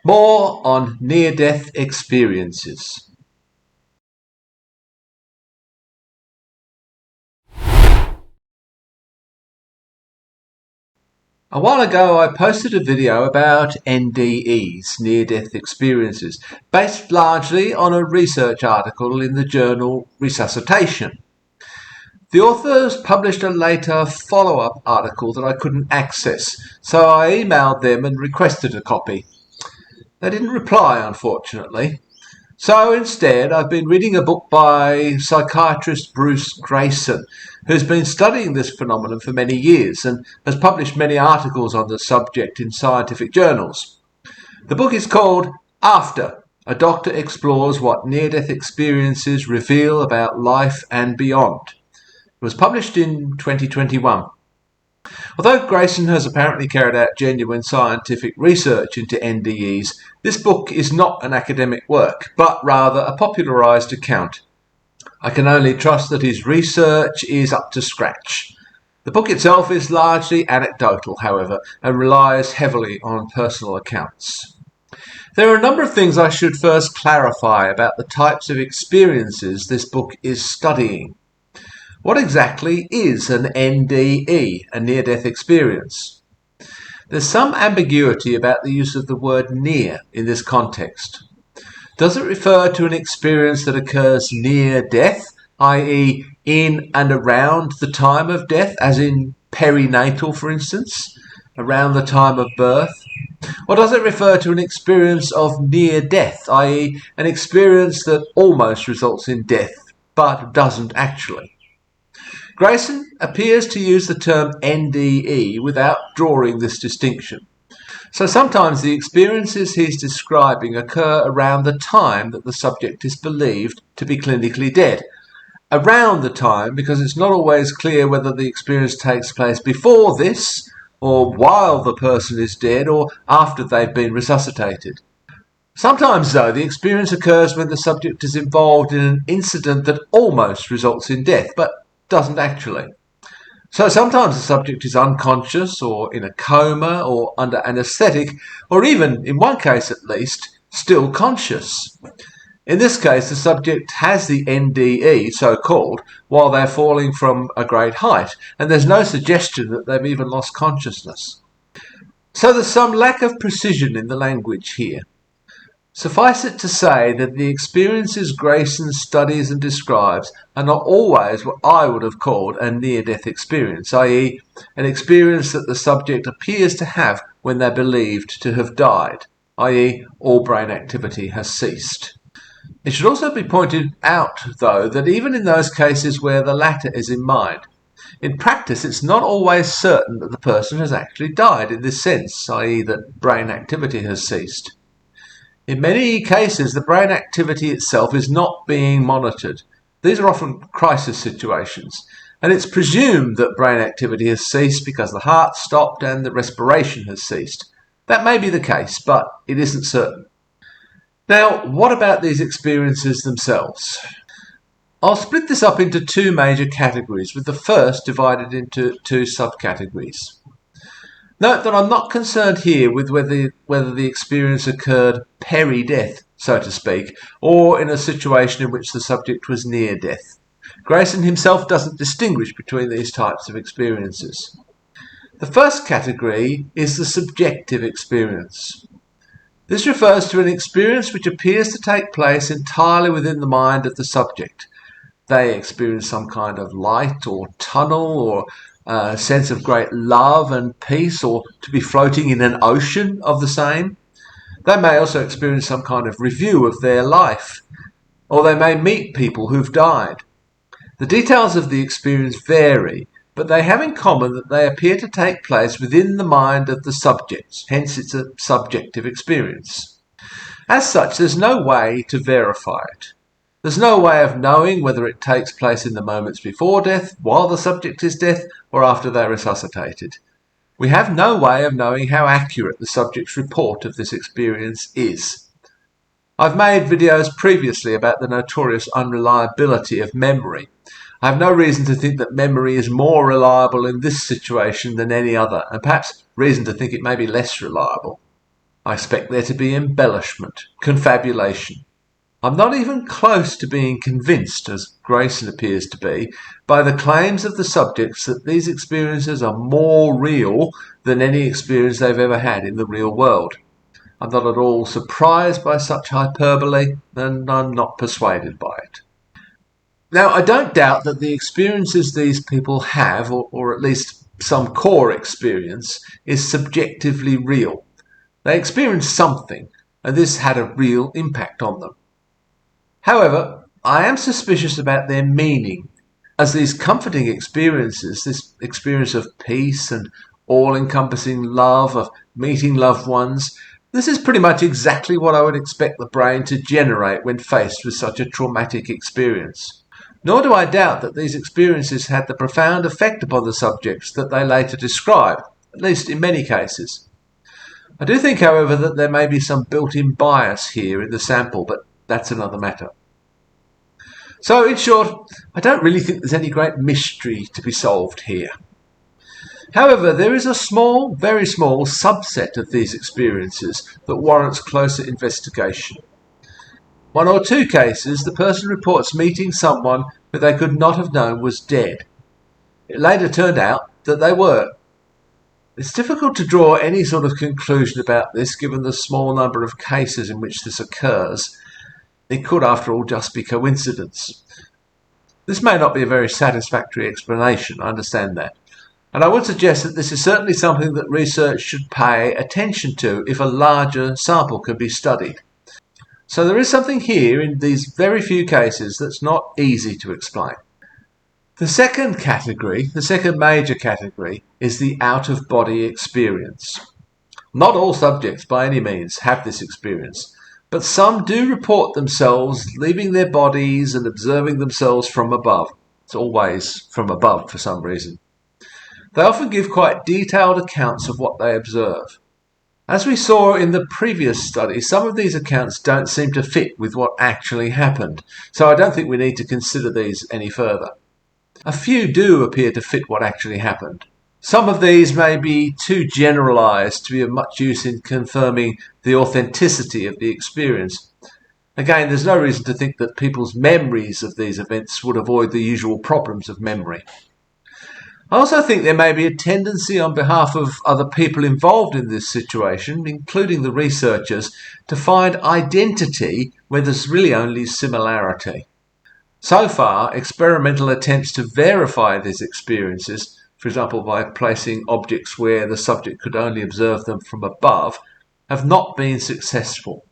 More on near-death experiences. A while ago I posted a video about NDEs, near-death experiences, based largely on a research article in the journal Resuscitation. The authors published a later follow-up article that I couldn't access, so I emailed them and requested a copy. They didn't reply, unfortunately. So instead, I've been reading a book by psychiatrist Bruce Grayson, who's been studying this phenomenon for many years and has published many articles on the subject in scientific journals. The book is called After: A Doctor Explores What Near-Death Experiences Reveal About Life and Beyond. It was published in 2021. Although Grayson has apparently carried out genuine scientific research into NDEs, this book is not an academic work, but rather a popularised account. I can only trust that his research is up to scratch. The book itself is largely anecdotal, however, and relies heavily on personal accounts. There are a number of things I should first clarify about the types of experiences this book is studying. What exactly is an NDE, a near-death experience? There's some ambiguity about the use of the word near in this context. Does it refer to an experience that occurs near death, i.e. in and around the time of death, as in perinatal, for instance, around the time of birth? Or does it refer to an experience of near death, i.e. an experience that almost results in death, but doesn't actually? Grayson appears to use the term NDE without drawing this distinction. So sometimes the experiences he's describing occur around the time that the subject is believed to be clinically dead. Around the time because it's not always clear whether the experience takes place before this, or while the person is dead, or after they've been resuscitated. Sometimes, though, the experience occurs when the subject is involved in an incident that almost results in death, but doesn't actually. So sometimes the subject is unconscious or in a coma or under anaesthetic, or even, in one case at least, still conscious. In this case, the subject has the NDE, so-called, while they're falling from a great height, and there's no suggestion that they've even lost consciousness. So there's some lack of precision in the language here. Suffice it to say that the experiences Grayson studies and describes are not always what I would have called a near-death experience, i.e. an experience that the subject appears to have when they're believed to have died, i.e. all brain activity has ceased. It should also be pointed out, though, that even in those cases where the latter is in mind, in practice it's not always certain that the person has actually died in this sense, i.e. that brain activity has ceased. In many cases, the brain activity itself is not being monitored. These are often crisis situations, and it's presumed that brain activity has ceased because the heart stopped and the respiration has ceased. That may be the case, but it isn't certain. Now, what about these experiences themselves? I'll split this up into two major categories, with the first divided into two subcategories. Note that I'm not concerned here with whether the experience occurred peri-death, so to speak, or in a situation in which the subject was near death. Grayson himself doesn't distinguish between these types of experiences. The first category is the subjective experience. This refers to an experience which appears to take place entirely within the mind of the subject. They experience some kind of light or tunnel or a sense of great love and peace, or to be floating in an ocean of the same. They may also experience some kind of review of their life, or they may meet people who've died. The details of the experience vary, but they have in common that they appear to take place within the mind of the subjects, hence it's a subjective experience. As such, there's no way to verify it. There's no way of knowing whether it takes place in the moments before death, while the subject is dead, or after they're resuscitated. We have no way of knowing how accurate the subject's report of this experience is. I've made videos previously about the notorious unreliability of memory. I have no reason to think that memory is more reliable in this situation than any other, and perhaps reason to think it may be less reliable. I expect there to be embellishment, confabulation. I'm not even close to being convinced, as Grayson appears to be, by the claims of the subjects that these experiences are more real than any experience they've ever had in the real world. I'm not at all surprised by such hyperbole, and I'm not persuaded by it. Now, I don't doubt that the experiences these people have, or at least some core experience, is subjectively real. They experienced something, and this had a real impact on them. However, I am suspicious about their meaning, as these comforting experiences, this experience of peace and all-encompassing love, of meeting loved ones, this is pretty much exactly what I would expect the brain to generate when faced with such a traumatic experience. Nor do I doubt that these experiences had the profound effect upon the subjects that they later describe, at least in many cases. I do think, however, that there may be some built-in bias here in the sample, but that's another matter. So, in short, I don't really think there's any great mystery to be solved here. However, there is a small, very small subset of these experiences that warrants closer investigation. One or two cases, the person reports meeting someone who they could not have known was dead. It later turned out that they were. It's difficult to draw any sort of conclusion about this given the small number of cases in which this occurs. It could, after all, just be coincidence. This may not be a very satisfactory explanation, I understand that. And I would suggest that this is certainly something that research should pay attention to if a larger sample can be studied. So there is something here in these very few cases that's not easy to explain. The second major category, is the out-of-body experience. Not all subjects by any means have this experience, but some do report themselves leaving their bodies and observing themselves from above. It's always from above for some reason. They often give quite detailed accounts of what they observe. As we saw in the previous study, some of these accounts don't seem to fit with what actually happened, so I don't think we need to consider these any further. A few do appear to fit what actually happened. Some of these may be too generalised to be of much use in confirming the authenticity of the experience. Again, there's no reason to think that people's memories of these events would avoid the usual problems of memory. I also think there may be a tendency on behalf of other people involved in this situation, including the researchers, to find identity where there's really only similarity. So far, experimental attempts to verify these experiences, for example by placing objects where the subject could only observe them from above, have not been successful.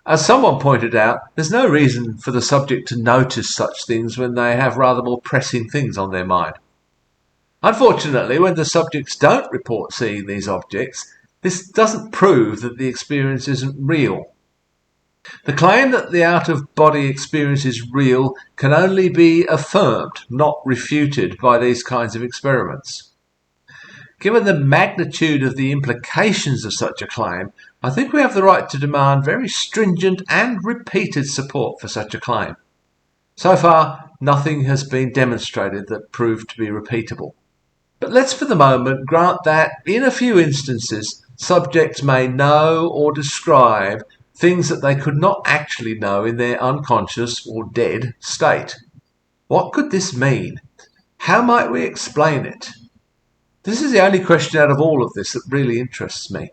As someone pointed out, there's no reason for the subject to notice such things when they have rather more pressing things on their mind. Unfortunately, when the subjects don't report seeing these objects, this doesn't prove that the experience isn't real. The claim that the out-of-body experience is real can only be affirmed, not refuted, by these kinds of experiments. Given the magnitude of the implications of such a claim, I think we have the right to demand very stringent and repeated support for such a claim. So far, nothing has been demonstrated that proved to be repeatable. But let's for the moment grant that, in a few instances, subjects may know or describe things that they could not actually know in their unconscious or dead state. What could this mean? How might we explain it? This is the only question out of all of this that really interests me.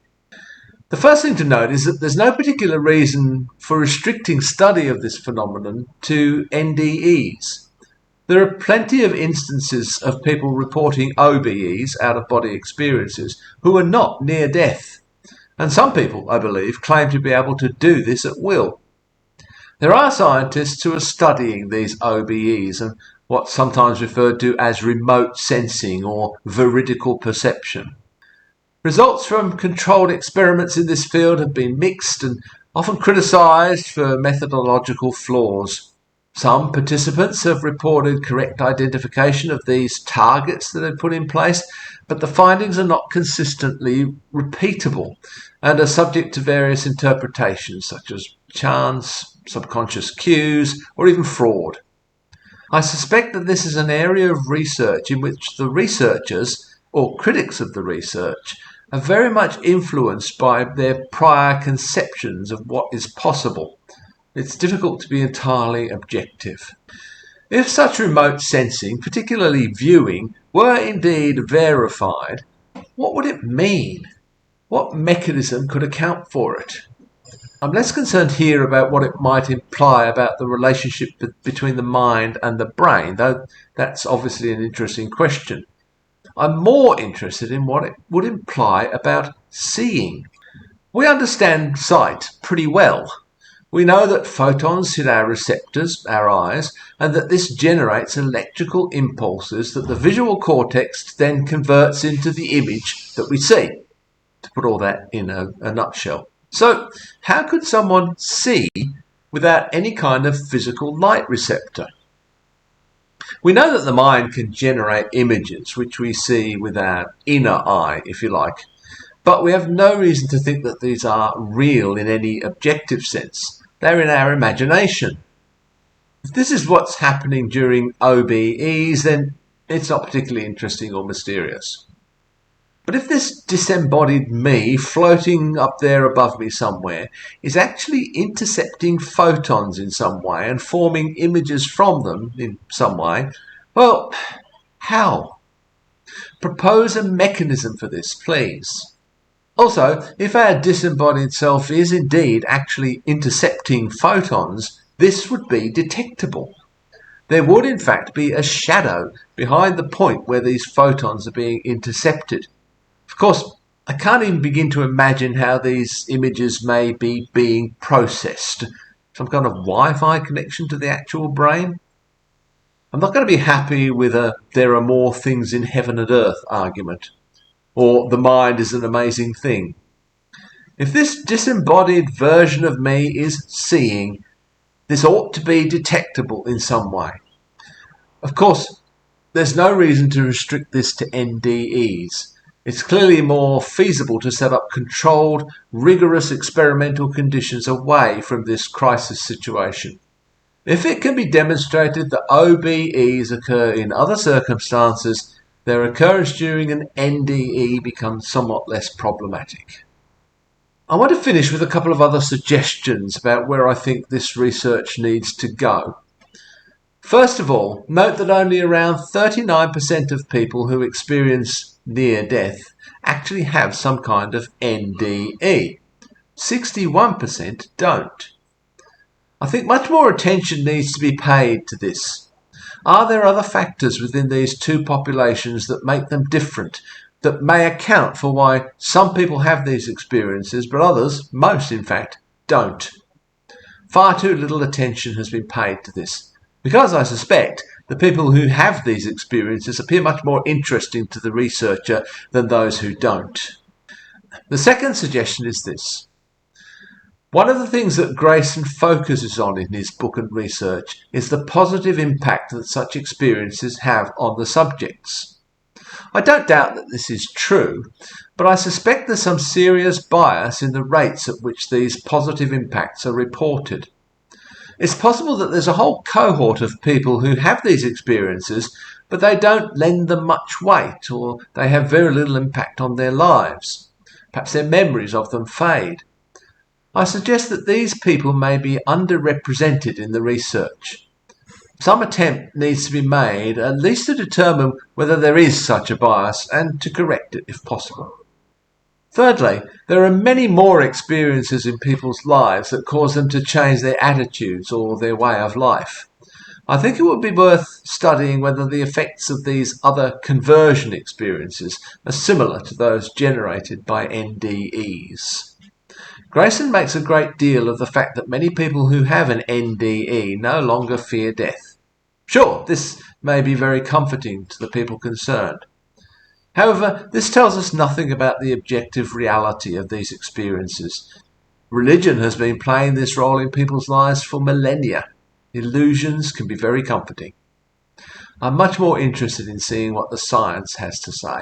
The first thing to note is that there's no particular reason for restricting study of this phenomenon to NDEs. There are plenty of instances of people reporting OBEs, out-of-body experiences, who are not near death. And some people, I believe, claim to be able to do this at will. There are scientists who are studying these OBEs and what's sometimes referred to as remote sensing or veridical perception. Results from controlled experiments in this field have been mixed and often criticised for methodological flaws. Some participants have reported correct identification of these targets that are put in place, but the findings are not consistently repeatable and are subject to various interpretations such as chance, subconscious cues, or even fraud. I suspect that this is an area of research in which the researchers, or critics of the research, are very much influenced by their prior conceptions of what is possible. It's difficult to be entirely objective. If such remote sensing, particularly viewing, were indeed verified, what would it mean? What mechanism could account for it? I'm less concerned here about what it might imply about the relationship between the mind and the brain, though that's obviously an interesting question. I'm more interested in what it would imply about seeing. We understand sight pretty well. We know that photons hit our receptors, our eyes, and that this generates electrical impulses that the visual cortex then converts into the image that we see, to put all that in a nutshell. So, how could someone see without any kind of physical light receptor? We know that the mind can generate images which we see with our inner eye, if you like, but we have no reason to think that these are real in any objective sense. They're in our imagination. If this is what's happening during OBEs, then it's not particularly interesting or mysterious. But if this disembodied me floating up there above me somewhere is actually intercepting photons in some way and forming images from them in some way, well, how? Propose a mechanism for this, please. Also, if our disembodied self is indeed actually intercepting photons, this would be detectable. There would in fact be a shadow behind the point where these photons are being intercepted. Of course, I can't even begin to imagine how these images may be being processed. Some kind of Wi-Fi connection to the actual brain? I'm not going to be happy with a "there are more things in heaven and earth" argument, or "the mind is an amazing thing." If this disembodied version of me is seeing, this ought to be detectable in some way. Of course, there's no reason to restrict this to NDEs. It's clearly more feasible to set up controlled, rigorous experimental conditions away from this crisis situation. If it can be demonstrated that OBEs occur in other circumstances, their occurrence during an NDE becomes somewhat less problematic. I want to finish with a couple of other suggestions about where I think this research needs to go. First of all, note that only around 39% of people who experience near death actually have some kind of NDE. 61% don't. I think much more attention needs to be paid to this. Are there other factors within these two populations that make them different, that may account for why some people have these experiences, but others, most in fact, don't? Far too little attention has been paid to this, because I suspect the people who have these experiences appear much more interesting to the researcher than those who don't. The second suggestion is this. One of the things that Grayson focuses on in his book and research is the positive impact that such experiences have on the subjects. I don't doubt that this is true, but I suspect there's some serious bias in the rates at which these positive impacts are reported. It's possible that there's a whole cohort of people who have these experiences, but they don't lend them much weight, or they have very little impact on their lives. Perhaps their memories of them fade. I suggest that these people may be underrepresented in the research. Some attempt needs to be made, at least to determine whether there is such a bias and to correct it if possible. Thirdly, there are many more experiences in people's lives that cause them to change their attitudes or their way of life. I think it would be worth studying whether the effects of these other conversion experiences are similar to those generated by NDEs. Grayson makes a great deal of the fact that many people who have an NDE no longer fear death. Sure, this may be very comforting to the people concerned. However, this tells us nothing about the objective reality of these experiences. Religion has been playing this role in people's lives for millennia. Illusions can be very comforting. I'm much more interested in seeing what the science has to say.